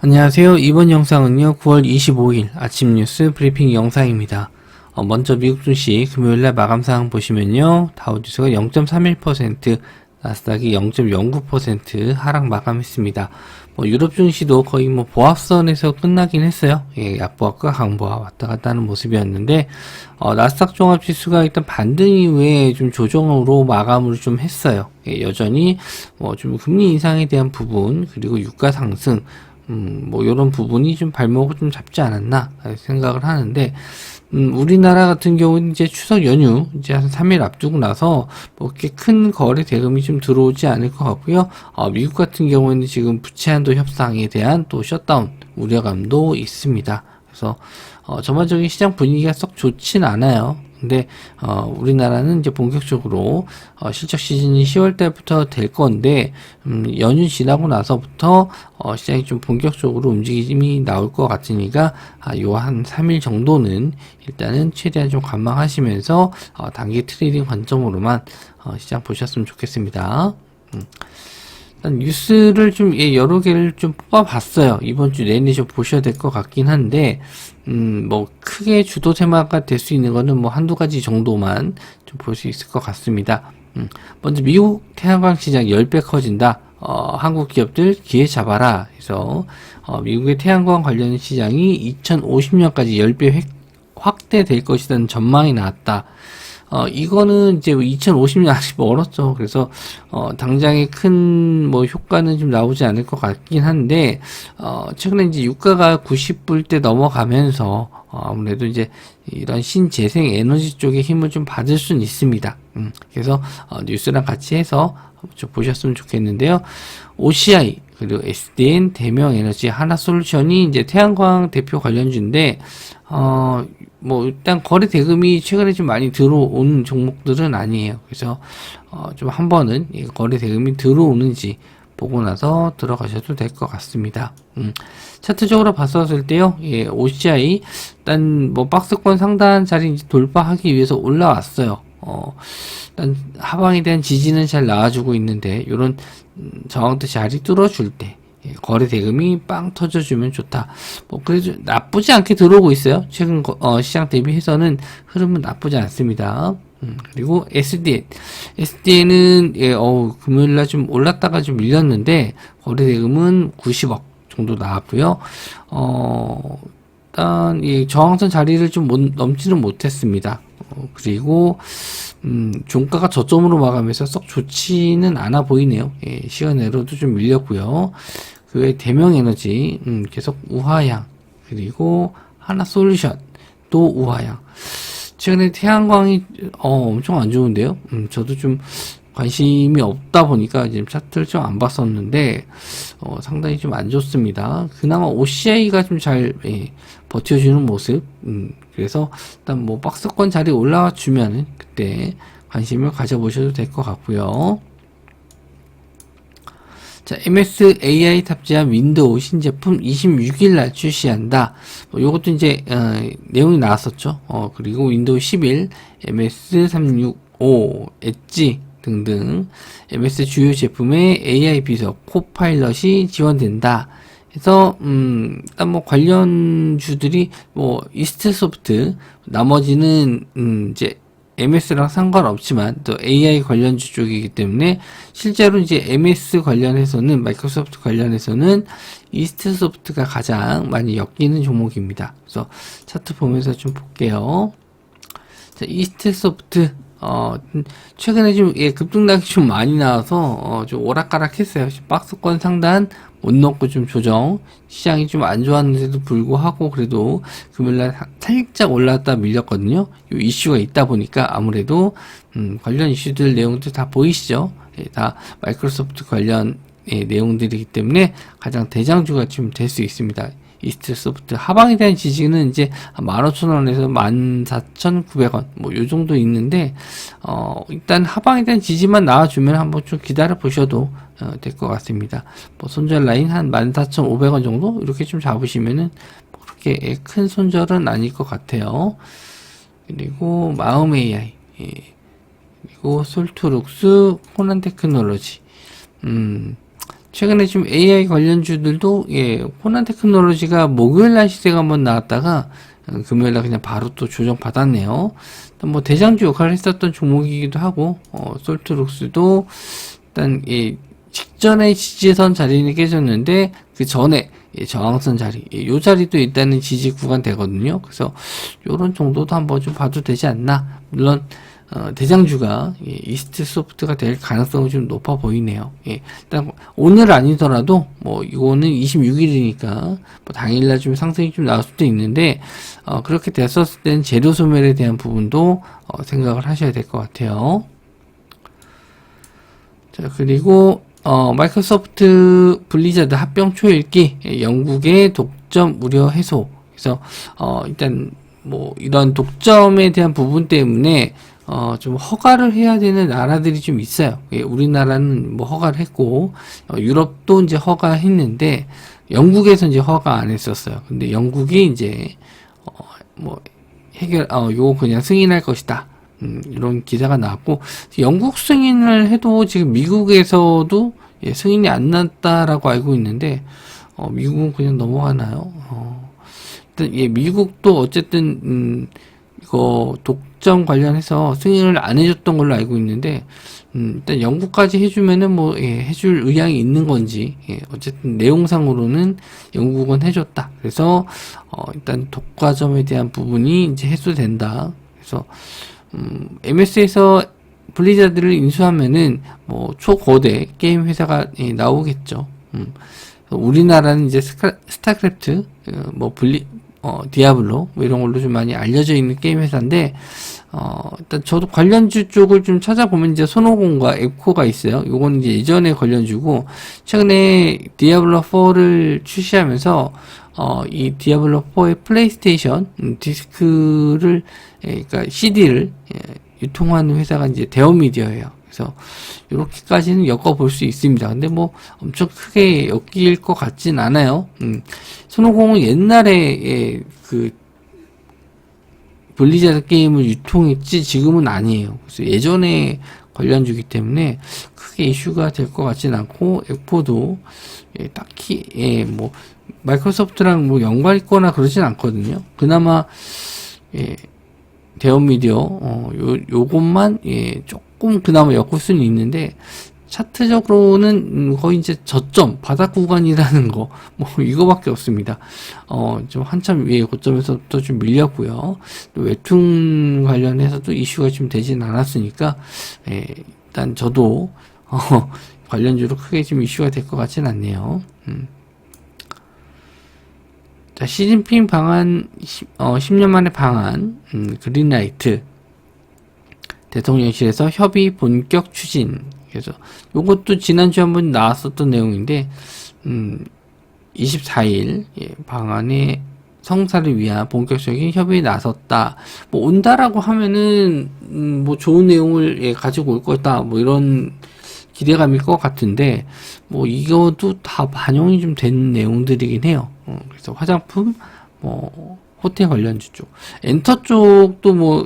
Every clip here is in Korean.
안녕하세요. 이번 영상은요, 9월 25일 아침 뉴스 브리핑 영상입니다. 먼저 미국 증시 금요일날 마감사항 보시면요, 다우지수가 0.31%, 나스닥이 0.09% 하락 마감했습니다. 유럽 증시도 거의 보합선에서 끝나긴 했어요. 예, 약보합과 강보합 왔다 갔다 하는 모습이었는데, 나스닥 종합지수가 일단 반등 이후에 좀 조정으로 마감을 좀 했어요. 예, 여전히 좀 금리 인상에 대한 부분, 그리고 유가 상승, 요런 부분이 좀 발목을 좀 잡지 않았나 생각을 하는데, 우리나라 같은 경우는 이제 추석 연휴, 이제 한 3일 앞두고 나서, 이렇게 큰 거래 대금이 좀 들어오지 않을 것 같고요. 미국 같은 경우에는 지금 부채 한도 협상에 대한 또 셧다운 우려감도 있습니다. 그래서, 전반적인 시장 분위기가 썩 좋진 않아요. 근데 우리나라는 이제 본격적으로 실적 시즌이 10월 달부터 될 건데 연휴 지나고 나서부터 시장이 좀 본격적으로 움직임이 나올 것 같으니까 요 한 3일 정도는 일단은 최대한 좀 관망하시면서 단기 트레이딩 관점으로만 시장 보셨으면 좋겠습니다. 일단 뉴스를 좀 여러 개를 좀 뽑아봤어요. 이번 주 내내 좀 보셔야 될 것 같긴 한데, 크게 주도 테마가 될 수 있는 거는 한두 가지 정도만 좀 볼 수 있을 것 같습니다. 먼저 미국 태양광 시장 10배 커진다. 한국 기업들 기회 잡아라. 해서, 미국의 태양광 관련 시장이 2050년까지 10배 확대될 것이라는 전망이 나왔다. 이거는 이제 2050년 아직 멀었죠. 그래서, 당장의 큰, 효과는 좀 나오지 않을 것 같긴 한데, 최근에 이제 유가가 90불대 넘어가면서, 아무래도 이제 이런 신재생 에너지 쪽에 힘을 좀 받을 수는 있습니다. 그래서, 뉴스랑 같이 해서 좀 보셨으면 좋겠는데요. OCI, 그리고 SDN, 대명에너지, 하나솔루션이 이제 태양광 대표 관련주인데, 일단 거래 대금이 최근에 좀 많이 들어온 종목들은 아니에요. 그래서, 좀 한 번은 거래 대금이 들어오는지 보고 나서 들어가셔도 될 것 같습니다. 차트적으로 봤었을 때요, 예, OCI, 일단 박스권 상단 자리 이제 돌파하기 위해서 올라왔어요. 일단 하방에 대한 지지는 잘 나와주고 있는데, 요런, 저항대 자리 뚫어줄 때, 거래 대금이 빵 터져주면 좋다. 그래도 나쁘지 않게 들어오고 있어요. 최근, 시장 대비해서는 흐름은 나쁘지 않습니다. 그리고 SDN. SDN은, 금요일날 좀 올랐다가 좀 밀렸는데, 거래 대금은 90억 정도 나왔고요. 일단, 저항선 자리를 좀 넘지는 못했습니다. 그리고, 종가가 저점으로 마감해서 썩 좋지는 않아 보이네요. 예, 시간으로도 좀 밀렸고요. 그 외에 대명에너지, 계속 우하향, 그리고 하나솔루션, 또 우하향. 최근에 태양광이, 엄청 안 좋은데요. 저도 좀 관심이 없다 보니까 지금 차트를 좀 안 봤었는데, 상당히 좀 안 좋습니다. 그나마 OCI가 좀 잘, 버텨주는 모습, 그래서, 일단 박스권 자리 올라와 주면은, 그때 관심을 가져보셔도 될 것 같고요. 자, MSAI 탑재한 윈도우 신제품 26일날 출시한다. 요것도 이제, 내용이 나왔었죠. 그리고 윈도우 11, MS365, 엣지, 등등 MS 주요 제품에 AI 비서 코파일럿이 지원된다. 그래서 일단 관련주들이 이스트소프트 나머지는 이제 MS랑 상관없지만 또 AI 관련주 쪽이기 때문에 실제로 이제 MS 관련해서는 마이크로소프트 관련해서는 이스트소프트가 가장 많이 엮이는 종목입니다. 그래서 차트 보면서 좀 볼게요. 자, 이스트소프트 최근에 좀, 급등락이 좀 많이 나와서, 좀 오락가락 했어요. 박스권 상단 못 넣고 좀 조정. 시장이 좀 안 좋았는데도 불구하고, 그래도 금요일날 살짝 올랐다 밀렸거든요. 요 이슈가 있다 보니까 아무래도, 관련 이슈들 내용들 다 보이시죠? 예, 다 마이크로소프트 관련, 내용들이기 때문에 가장 대장주가 좀 될 수 있습니다. 이스트소프트 하방에 대한 지지는 이제 15,000원에서 14,900원 요 정도 있는데 일단 하방에 대한 지지만 나와주면 한번 좀 기다려 보셔도 될 것 같습니다. 손절 라인 한 14,500원 정도 이렇게 좀 잡으시면은 그렇게 큰 손절은 아닐 것 같아요. 그리고 마음 AI, 그리고 솔트룩스, 호난테크놀로지. 최근에 좀 AI 관련주들도, 호난 테크놀로지가 목요일날 시세가 한번 나왔다가, 금요일날 그냥 바로 또 조정 받았네요. 일단 뭐 대장주 역할을 했었던 종목이기도 하고, 솔트룩스도 일단, 직전에 지지선 자리는 깨졌는데, 그 전에, 저항선 자리, 요 자리도 일단은 지지 구간 되거든요. 그래서 요런 정도도 한번 좀 봐도 되지 않나. 물론 대장주가 이스트 소프트가 될 가능성이 좀 높아 보이네요. 일단 오늘 아니더라도 뭐 이거는 26일이니까 뭐 당일날 좀 상승이 좀 나올 수도 있는데 그렇게 됐었을 때는 재료 소멸에 대한 부분도 생각을 하셔야 될 것 같아요. 자, 그리고 마이크로소프트 블리자드 합병 초읽기, 영국의 독점 우려 해소. 그래서 일단 뭐 이런 독점에 대한 부분 때문에 좀 허가를 해야 되는 나라들이 좀 있어요. 우리나라는 뭐 허가를 했고, 유럽도 이제 허가했는데, 영국에서 이제 허가 안 했었어요. 근데 영국이 이제, 뭐, 요거 그냥 승인할 것이다. 이런 기사가 나왔고, 영국 승인을 해도 지금 미국에서도 승인이 안 났다라고 알고 있는데, 미국은 그냥 넘어가나요? 일단, 미국도 어쨌든, 이거 독점 관련해서 승인을 안 해줬던 걸로 알고 있는데 일단 영국까지 해주면은 뭐 해줄 의향이 있는 건지 어쨌든 내용상으로는 영국은 해줬다. 그래서 일단 독과점에 대한 부분이 이제 해소된다. 그래서 MS에서 블리자드를 인수하면은 뭐 초거대 게임 회사가 나오겠죠. 우리나라는 이제 스타크래프트 뭐 디아블로 뭐 이런 걸로 좀 많이 알려져 있는 게임 회사인데 일단 저도 관련주 쪽을 좀 찾아보면 이제 손오공과 앱코가 있어요. 요건 이제 예전에 관련주고 최근에 디아블로 4를 출시하면서 이 디아블로 4의 플레이스테이션 디스크를 그러니까 CD를 유통하는 회사가 이제 대어미디어예요. 그래서 이렇게까지는 엮어볼 수 있습니다. 근데 뭐 엄청 크게 엮일 것 같진 않아요. 손오공은 옛날에 그 블리자드 게임을 유통했지 지금은 아니에요. 그래서 예전에 관련주기 때문에 크게 이슈가 될 것 같진 않고 엑포도 딱히 뭐 마이크로소프트랑 뭐 연관 있거나 그러진 않거든요. 그나마 대어미디어 요것만 조금 그나마 엮을 수는 있는데 차트적으로는 거의 이제 저점 바닥 구간이라는 거 뭐 이거밖에 없습니다. 좀 한참 위에 고점에서부터 좀 밀렸고요. 또 웹툰 관련해서도 이슈가 좀 되진 않았으니까 일단 저도 관련주로 크게 좀 이슈가 될 것 같진 않네요. 자, 시진핑 방한 10년 만에 방한 그린라이트 대통령실에서 협의 본격 추진. 그래서 요것도 지난주에 한번 나왔었던 내용인데 24일 방안의 성사를 위한 본격적인 협의에 나섰다. 뭐 온다라고 하면은 뭐 좋은 내용을 가지고 올 거다. 뭐 이런 기대감일 것 같은데 뭐 이것도 다 반영이 좀 된 내용들이긴 해요. 그래서 화장품, 뭐 호텔 관련주 쪽, 엔터 쪽도 뭐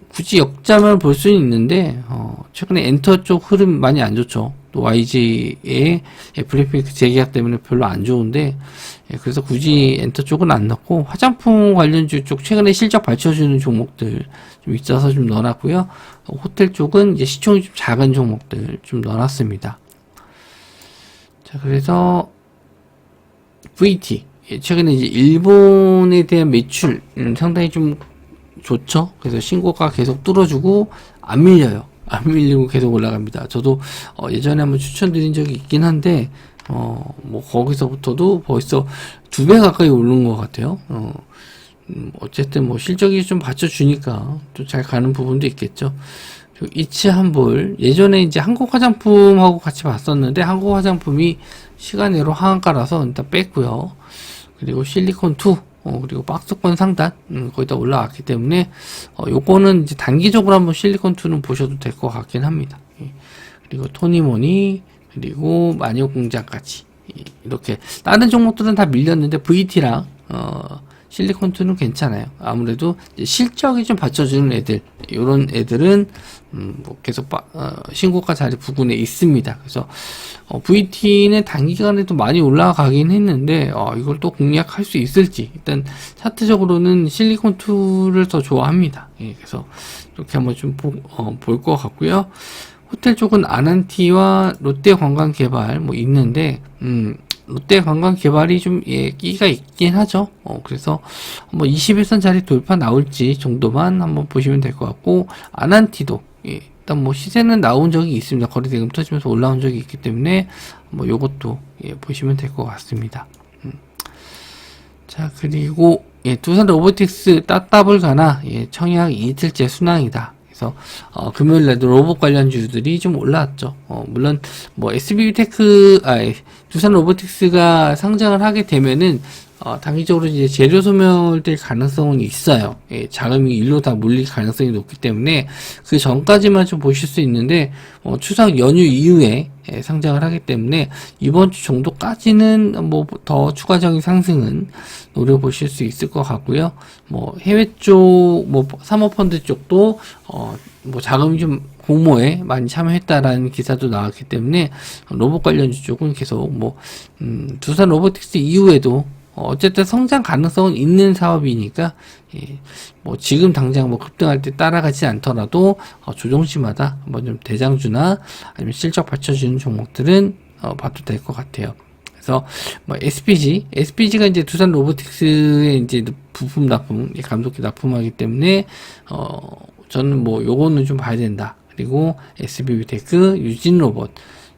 굳이 역자만 볼 수는 있는데 최근에 엔터 쪽 흐름 많이 안 좋죠. 또 YG의 블랙핑크 재계약 때문에 별로 안 좋은데 그래서 굳이 엔터 쪽은 안 넣고 화장품 관련주 쪽 최근에 실적 받쳐주는 종목들 좀 있어서 좀 넣어놨고요. 호텔 쪽은 이제 시총이 좀 작은 종목들 좀 넣어놨습니다. 자, 그래서 VT 최근에 이제 일본에 대한 매출 상당히 좀 좋죠. 그래서 신고가 계속 뚫어주고 안 밀려요. 안 밀리고 계속 올라갑니다. 저도 예전에 한번 추천드린 적이 있긴 한데 뭐 거기서부터도 벌써 2배 가까이 오른 것 같아요. 어쨌든 뭐 실적이 좀 받쳐주니까 좀 잘 가는 부분도 있겠죠. 그리고 이치한볼 예전에 이제 한국 화장품하고 같이 봤었는데 한국 화장품이 시간외로 하한가라서 일단 뺐고요. 그리고 실리콘2 그리고 박스권 상단 거의 다 올라왔기 때문에 요거는 이제 단기적으로 한번 실리콘2는 보셔도 될 것 같긴 합니다. 그리고 토니모니 그리고 마녀공장까지 이렇게 다른 종목들은 다 밀렸는데 VT랑 실리콘2는 괜찮아요. 아무래도 실적이 좀 받쳐주는 애들, 요런 애들은 뭐 계속 신고가 자리 부근에 있습니다. 그래서 VT는 단기간에도 많이 올라가긴 했는데 이걸 또 공략할 수 있을지, 일단 차트적으로는 실리콘2를 더 좋아합니다. 예, 그래서 이렇게 한번 좀 볼 것 같고요. 호텔 쪽은 아난티와 롯데관광개발 뭐 있는데 롯데관광개발이 좀 끼가 있긴 하죠. 그래서 뭐 21선 자리 돌파 나올지 정도만 한번 보시면 될 것 같고, 아난티도 일단 뭐 시세는 나온 적이 있습니다. 거래대금 터지면서 올라온 적이 있기 때문에 뭐 요것도 보시면 될 것 같습니다. 자, 그리고 두산 로보틱스 따따블 가나 청약 이틀째 순항이다. 그래서 금요일날도 로봇 관련주들이 좀 올라왔죠. 물론 뭐 SBTech, 두산 로보틱스가 상장을 하게 되면은 단기적으로 이제 재료 소멸될 가능성은 있어요. 자금이 일로 다 몰릴 가능성이 높기 때문에 그 전까지만 좀 보실 수 있는데, 추석 연휴 이후에 상장을 하기 때문에 이번 주 정도까지는 뭐 더 추가적인 상승은 노려보실 수 있을 것 같고요. 뭐 해외 쪽, 뭐 사모펀드 쪽도 뭐 자금이 좀 공모에 많이 참여했다라는 기사도 나왔기 때문에 로봇 관련주 쪽은 계속 뭐 두산 로보틱스 이후에도 어쨌든 성장 가능성은 있는 사업이니까 뭐 지금 당장 뭐 급등할 때 따라가지 않더라도 조정시마다 한번 좀 대장주나 아니면 실적 받쳐주는 종목들은 봐도 될 것 같아요. 그래서 뭐 SPG가 이제 두산 로보틱스의 이제 부품 납품, 감속기 납품하기 때문에 저는 뭐 요거는 좀 봐야 된다. 그리고 SBTech, 유진로봇,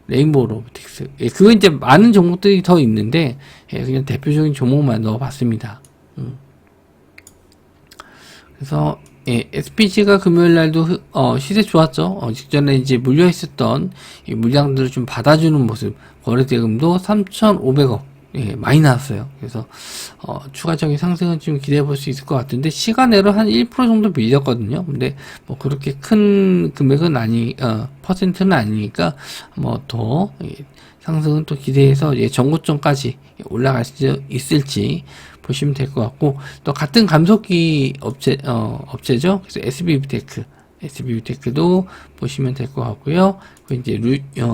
레인보우 로보틱스. 그거 이제 많은 종목들이 더 있는데, 그냥 대표적인 종목만 넣어봤습니다. 그래서, SPG가 금요일 날도, 시세 좋았죠. 직전에 이제 물려있었던 이 물량들을 좀 받아주는 모습, 거래대금도 3,500억. 많이 나왔어요. 그래서, 추가적인 상승은 좀 기대해 볼 수 있을 것 같은데, 시간외로 한 1% 정도 밀렸거든요. 근데, 뭐, 그렇게 큰 금액은 퍼센트는 아니니까, 뭐, 더, 상승은 또 기대해서, 전고점까지 올라갈 수 있을지 보시면 될 것 같고, 또 같은 감속기 업체죠. 그래서 SBTech도 보시면 될 것 같고요. 그 이제,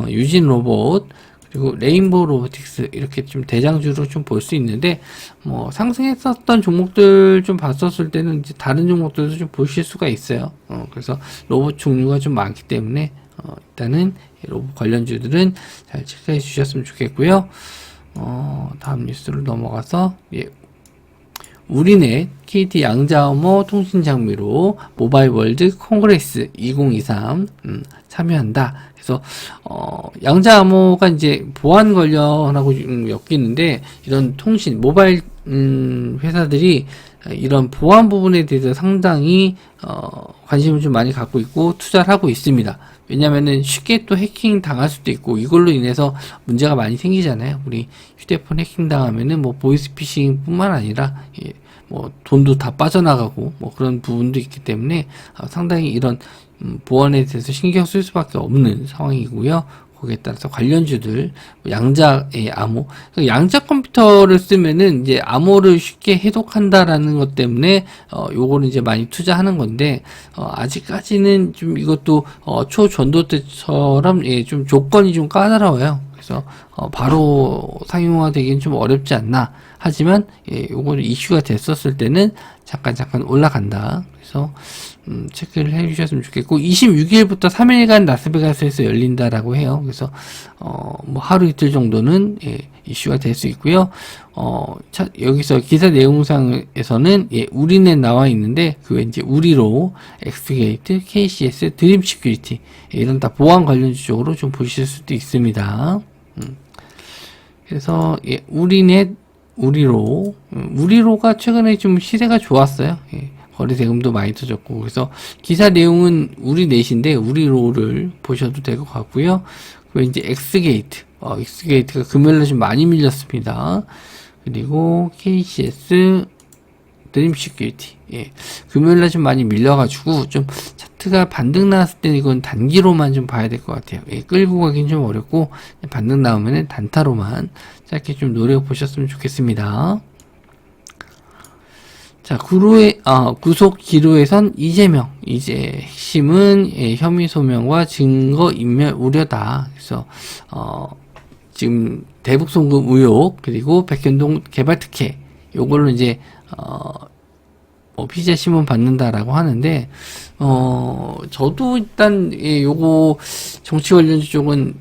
유진 로봇, 그리고 레인보우 로보틱스, 이렇게 좀 대장주로 좀 볼 수 있는데, 뭐 상승했었던 종목들 좀 봤었을 때는 이제 다른 종목들도 좀 보실 수가 있어요. 그래서 로봇 종류가 좀 많기 때문에 일단은 로봇 관련주들은 잘 체크해 주셨으면 좋겠고요. 다음 뉴스로 넘어가서 우리넷, KT 양자어머 통신장비로 모바일 월드 콩그레스 2023 참여한다. 그래서 양자암호가 이제 보안 관련하고 엮이는데, 이런 통신 모바일 회사들이 이런 보안 부분에 대해서 상당히 관심을 좀 많이 갖고 있고 투자를 하고 있습니다. 왜냐면은 쉽게 또 해킹 당할 수도 있고, 이걸로 인해서 문제가 많이 생기잖아요. 우리 휴대폰 해킹 당하면은 뭐 보이스피싱 뿐만 아니라 뭐 돈도 다 빠져나가고 뭐 그런 부분도 있기 때문에 상당히 이런 보안에 대해서 신경 쓸 수밖에 없는 상황이고요. 거기에 따라서 관련주들, 양자의 암호, 양자 컴퓨터를 쓰면은 이제 암호를 쉽게 해독한다라는 것 때문에 요거는 이제 많이 투자하는 건데, 아직까지는 좀 이것도 초전도 때처럼 좀 조건이 좀 까다로워요. 그래서 바로 상용화되기는 좀 어렵지 않나. 하지만 요거 이슈가 됐었을 때는 잠깐 올라간다. 그래서 체크를 해주셨으면 좋겠고, 26일부터 3일간 라스베가스에서 열린다라고 해요. 그래서 뭐 하루 이틀 정도는 이슈가 될 수 있고요. 여기서 기사 내용상에서는 우리넷 나와 있는데, 그 이제 우리로, 엑스게이트, KCS, 드림 시큐리티, 이런 다 보안 관련주 쪽으로 좀 보실 수도 있습니다. 그래서 우리넷, 우리로가 최근에 좀 시세가 좋았어요. 거래 대금도 많이 터졌고, 그래서 기사 내용은 우리넷인데 우리로를 보셔도 될 것 같고요. 그리고 이제 엑스게이트가 금요일에 좀 많이 밀렸습니다. 그리고 KCS, 드림 시큐리티, 금요일날 좀 많이 밀려가지고 좀 차트가 반등 나왔을 때 이건 단기로만 좀 봐야 될 것 같아요. 끌고 가긴 좀 어렵고, 반등 나오면은 단타로만 짧게 좀 노려보셨으면 좋겠습니다. 자, 구속 기로에선 이재명. 이제 핵심은 혐의 소명과 증거 인멸 우려다. 그래서 지금 대북 송금 의혹 그리고 백현동 개발 특혜 요걸로 이제 뭐 피의자 심문 받는다라고 하는데 저도 일단 요거 정치 관련주 쪽은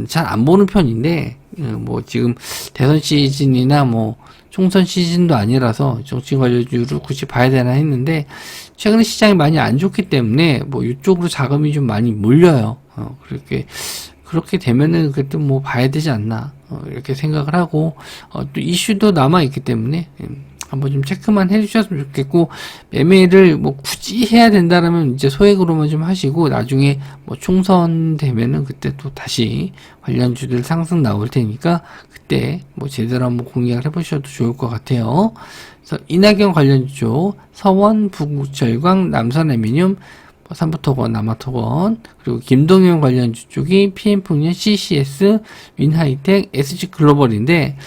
잘 안 보는 편인데 뭐 지금 대선 시즌이나 뭐 총선 시즌도 아니라서 정치 관련주를 굳이 봐야 되나 했는데 최근에 시장이 많이 안 좋기 때문에 뭐 이쪽으로 자금이 좀 많이 몰려요. 그렇게 되면은 그때 뭐 봐야 되지 않나 이렇게 생각을 하고 또 이슈도 남아 있기 때문에 한번 좀 체크만 해주셨으면 좋겠고, 매매를 뭐 굳이 해야 된다라면 이제 소액으로만 좀 하시고, 나중에 뭐 총선 되면은 그때 또 다시 관련주들 상승 나올 테니까 그때 뭐 제대로 한번 공략을 해보셔도 좋을 것 같아요. 그래서 이낙연 관련주, 서원, 부국철광, 남선알미늄, 삼부토건, 남아토건, 그리고 김동연 관련주 쪽이 PM풍년, CCS, 윈하이텍, SG글로벌인데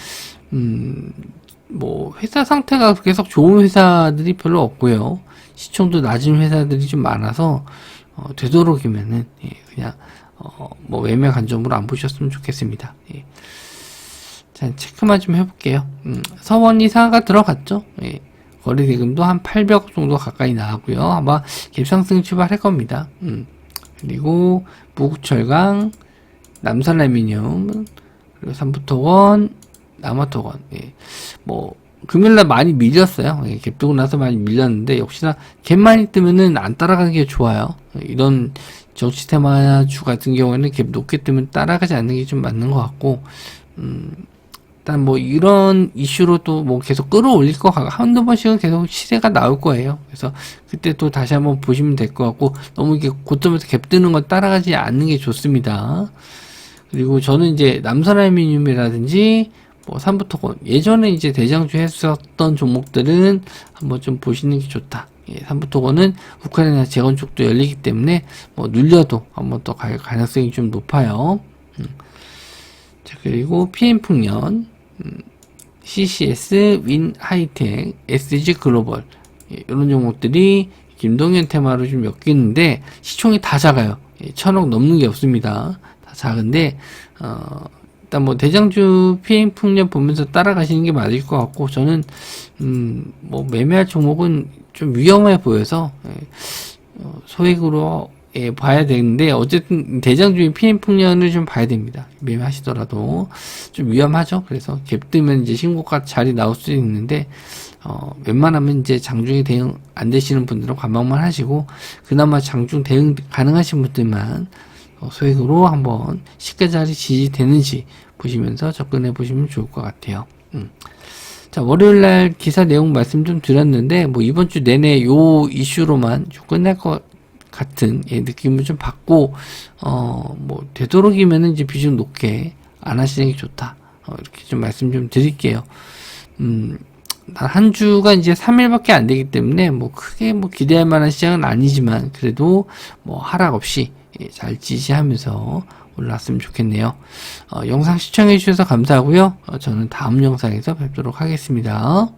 뭐 회사 상태가 계속 좋은 회사들이 별로 없고요. 시총도 낮은 회사들이 좀 많아서 되도록이면은 그냥 뭐 매매 관점으로 안 보셨으면 좋겠습니다. 자, 체크만 좀 해볼게요. 서원이 상하가 들어갔죠. 거래 대금도 한 800억 정도 가까이 나왔고요. 아마 갭상승 출발할 겁니다. 그리고 무국철강, 남산알미늄, 그리고 삼부토건, 남아토건. 뭐 금요일날 많이 밀렸어요. 갭 뜨고 나서 많이 밀렸는데 역시나 갭 많이 뜨면은 안 따라가는 게 좋아요. 이런 정치 테마주 같은 경우에는 갭 높게 뜨면 따라가지 않는 게 좀 맞는 것 같고, 일단 뭐 이런 이슈로도 뭐 계속 끌어올릴 것 같고 한두 번씩은 계속 시세가 나올 거예요. 그래서 그때 또 다시 한번 보시면 될 것 같고, 너무 이렇게 고점에서 갭 뜨는 건 따라가지 않는 게 좋습니다. 그리고 저는 이제 남선알미늄이라든지 뭐 삼부토건, 예전에 이제 대장주 했었던 종목들은 한번 좀 보시는 게 좋다. 삼부토건은 우크라이나 재건축도 열리기 때문에 뭐 눌려도 한번 더 갈 가능성이 좀 높아요. 자, 그리고 PM풍년, CCS, 윈하이텍, SG글로벌, 이런 종목들이 김동연 테마로 좀 엮이는데 시총이 다 작아요. 1000억 넘는 게 없습니다. 다 작은데 일단 뭐 대장주 PM풍년 보면서 따라가시는 게 맞을 것 같고, 저는 뭐 매매할 종목은 좀 위험해 보여서 소액으로 봐야 되는데, 어쨌든 대장주인 PM풍년을 좀 봐야 됩니다. 매매하시더라도 좀 위험하죠. 그래서 갭 뜨면 이제 신고가 자리 나올 수 있는데 웬만하면 이제 장중에 대응 안 되시는 분들은 관망만 하시고, 그나마 장중 대응 가능하신 분들만 소액으로 한번 시가자리 지지되는지 보시면서 접근해 보시면 좋을 것 같아요. 자, 월요일날 기사 내용 말씀 좀 드렸는데, 뭐 이번 주 내내 요 이슈로만 좀 끝날 것 같은 느낌을 좀 받고, 뭐 되도록이면은 이제 비중 높게 안 하시는 게 좋다. 이렇게 좀 말씀 좀 드릴게요. 한 주가 이제 3일밖에 안 되기 때문에 뭐 크게 뭐 기대할 만한 시장은 아니지만, 그래도 뭐 하락 없이 잘 지지하면서 올라왔으면 좋겠네요. 영상 시청해 주셔서 감사하고요. 저는 다음 영상에서 뵙도록 하겠습니다.